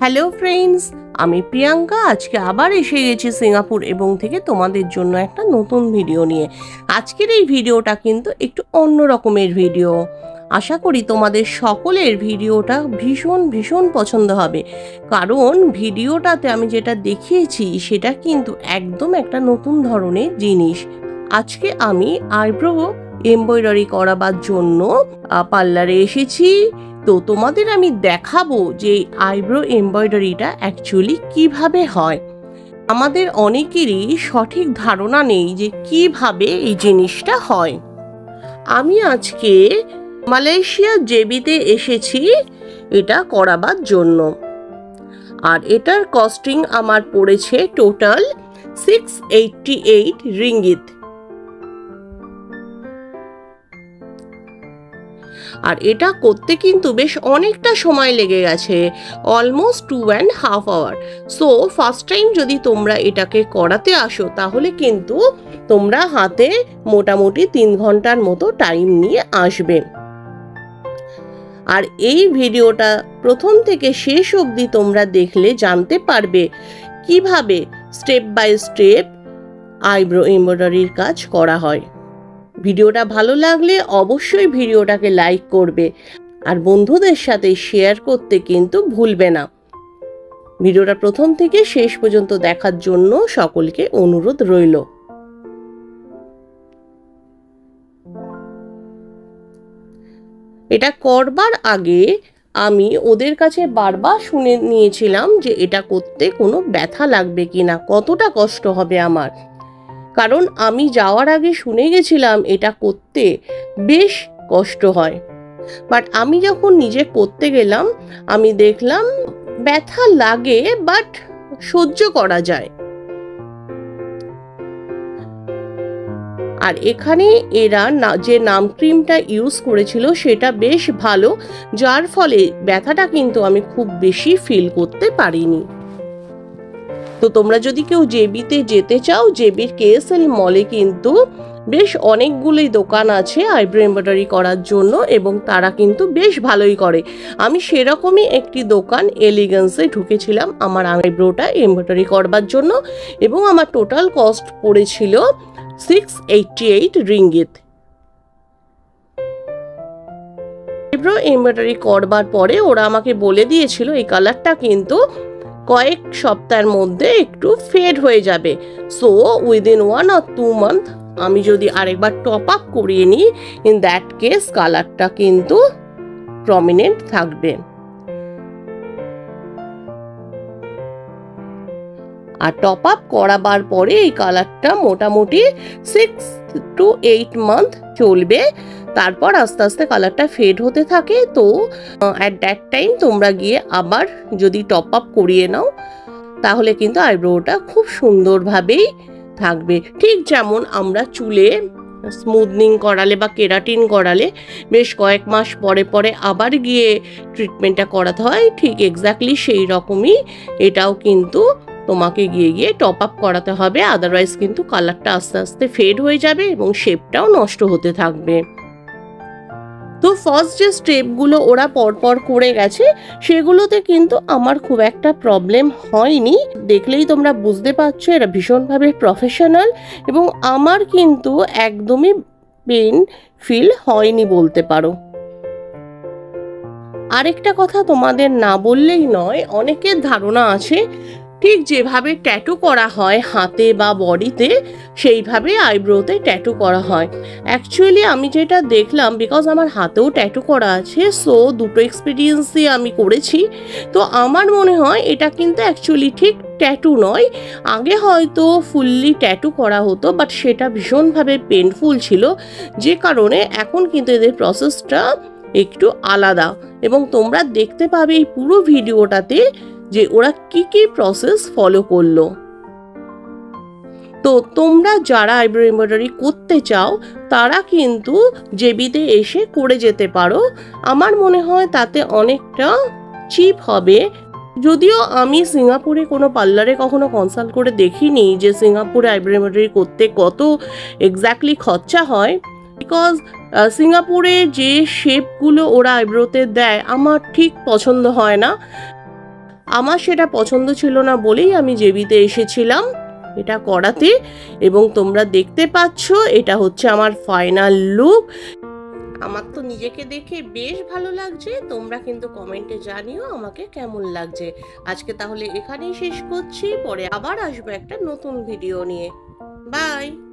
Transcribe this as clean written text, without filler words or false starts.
Hello friends, আমি প্রিয়াঙ্কা। আজকে আবার এসে গেছি সিঙ্গাপুর এবং থেকে তোমাদের জন্য একটা নতুন ভিডিও নিয়ে। আজকের এই ভিডিওটা কিন্তু একটু অন্য রকমের ভিডিও। আশা করি তোমাদের সকলের ভিডিওটা ভীষণ ভীষণ পছন্দ হবে, কারণ ভিডিওটাতে আমি যেটা দেখিয়েছি সেটা কিন্তু একদম একটা নতুন ধরনের জিনিস। আজকে আমি আইব্রো এমব্রয়ডারি করাবার জন্য পার্লারে এসেছি। তো তোমাদের আমি দেখাবো যে আইব্রো এমব্রয়ডারিটা অ্যাকচুয়ালি কিভাবে হয়। আমাদের অনেকেরই সঠিক ধারণা নেই যে কিভাবে এই জিনিসটা হয়। আমি আজকে মালয়েশিয়া জেবিতে এসেছি এটা করাবার জন্য, আর এটার কস্টিং আমার পড়েছে টোটাল 688 রিঙ্গিত। আর এটা করতে কিন্তু বেশ অনেকটা সময় লেগে গেছে, almost 2.5 hour. So first time যদি তোমরা এটাকে করাতে আসো তাহলে কিন্তু তোমরা হাতে মোটামুটি 3 ঘন্টার মতো টাইম নিয়ে আসবে। আর এই ভিডিওটা প্রথম থেকে শেষ অবধি তোমরা দেখলে জানতে পারবে কিভাবে স্টেপ বাই স্টেপ আইব্রো এমব্রয়ডারির কাজ করা হয়। ভিডিওটা ভালো লাগলে অবশ্যই ভিডিওটাকে লাইক করবে আর বন্ধুদের সাথে শেয়ার করতে কিন্তু ভুলবে না। ভিডিওটা প্রথম থেকে শেষ পর্যন্ত দেখার জন্য সকলকে অনুরোধ রইল। এটা করবার আগে আমি ওদের কাছে বারবার শুনে নিয়েছিলাম যে এটা করতে কোনো ব্যথা লাগবে কিনা, কতটা কষ্ট হবে আমার। কারণ আমি যাওয়ার আগে শুনে গেছিলাম এটা করতে বেশ কষ্ট হয়, বাট আমি যখন নিজে করতে গেলাম আমি দেখলাম ব্যথা লাগে বাট সহ্য করা যায়। আর এখানে এরা যে নাম ক্রিমটা ইউজ করেছিল সেটা বেশ ভালো, যার ফলে ব্যথাটা কিন্তু আমি খুব বেশি ফিল করতে পারিনি। তো তোমরা যদি কেউ জেবিতে যেতে চাও, জেবির কেএসএল মলে কিন্তু বেশ অনেকগুলোই দোকান আছে আইব্রো এমব্রয়ডারি করার জন্য এবং তারা কিন্তু বেশ ভালোই করে। আমি সেরকমই একটি দোকান এলিগেন্সে ঢুকেছিলাম আমার আইব্রোটা এমব্রয়ডারি করবার জন্য এবং আমার টোটাল কস্ট পড়েছিল 688 রিঙ্গিত। আইব্রো এমব্রয়ডারি করবার পরে ওরা আমাকে বলে দিয়েছিল এই কালারটা কিন্তু কয়েক সপ্তাহের মধ্যে একটু ফেড হয়ে যাবে। সো উইদিন 1 or 2 মান্থ আমি যদি আরেকবার টপ আপ করিয়ে নিই, ইন দ্যাট কেস কালারটা কিন্তু প্রমিনেন্ট থাকবে। আর টপ আপ করাবার পরে এই কালারটা মোটামুটি 6 to 8 মান্থ চলবে, তারপর আস্তে আস্তে কালারটা ফেড হতে থাকে। তো অ্যাট দ্যাট টাইম তোমরা গিয়ে আবার যদি টপ আপ করিয়ে নাও তাহলে কিন্তু আইব্রোটা খুব সুন্দরভাবেই থাকবে। ঠিক যেমন আমরা চুলে স্মুথনিং করালে বা কেরাটিন করালে বেশ কয়েক মাস পরে পরে আবার গিয়ে ট্রিটমেন্টটা করাতে হয়, ঠিক এক্স্যাক্টলি সেই রকমই এটাও কিন্তু তোমাকে গিয়ে গিয়ে টপ আপ করাতে হবে, আদারওয়াইজ কিন্তু কালারটা আস্তে আস্তে ফেড হয়ে যাবে এবং শেপটাও নষ্ট হতে থাকবে। তো ফার্স্ট যে স্টেপগুলো ওরা পরপর করে গেছে সেগুলোতে কিন্তু আমার খুব একটা প্রবলেম হয়নি। দেখলেই তোমরা বুঝতে পারছো এরা ভীষণভাবে প্রফেশনাল এবং আমার কিন্তু একদমই পেন ফিল হয়নি বলতে পারো। আরেকটা কথা তোমাদের না বললেই নয়, অনেকের ধারণা আছে ঠিক যেভাবে ট্যাটু করা হয় হাতে বা বডিতে সেইভাবে আইব্রোতে ট্যাটু করা হয়। অ্যাকচুয়ালি আমি যেটা দেখলাম, বিকজ আমার হাতেও ট্যাটু করা আছে, সো দুটো এক্সপিরিয়েন্সই আমি করেছি, তো আমার মনে হয় এটা কিন্তু অ্যাকচুয়ালি ঠিক ট্যাটু নয়। আগে হয়তো ফুললি ট্যাটু করা হতো বাট সেটা ভীষণভাবে পেনফুল ছিল, যে কারণে এখন কিন্তু এদের প্রসেসটা একটু আলাদা এবং তোমরা দেখতে পাবে এই পুরো ভিডিওটাতে যে ওরা কি কি প্রসেস ফলো করলো। তো তোমরা যারা আইব্রো এমব্রয়ডারি করতে চাও তারা কিন্তু জেবিতে এসে করে যেতে পারো। আমার মনে হয় তাতে অনেকটা চিপ হবে। যদিও আমি সিঙ্গাপুরে কোনো পার্লারে কখনো কনসাল্ট করে দেখিনি যে সিঙ্গাপুরে আইব্রো এমব্রয়ডারি করতে কত এক্স্যাক্টলি খরচা হয়, বিকজ সিঙ্গাপুরে যে শেপগুলো ওরা আইব্রোতে দেয় আমার ঠিক পছন্দ হয় না। আমার সেটা পছন্দ ছিল না বলেই আমি জেবিতে এসেছিলাম এটা করাতে। এবং তোমরা দেখতে পাচ্ছ এটা হচ্ছে আমার ফাইনাল লুক। আমার তো নিজেকে দেখে বেশ ভালো লাগছে, তোমরা কিন্তু কমেন্টে জানিও আমাকে কেমন লাগছে। আজকে তাহলে এখানেই শেষ করছি, পরে আবার আসবো একটা নতুন ভিডিও নিয়ে। বাই।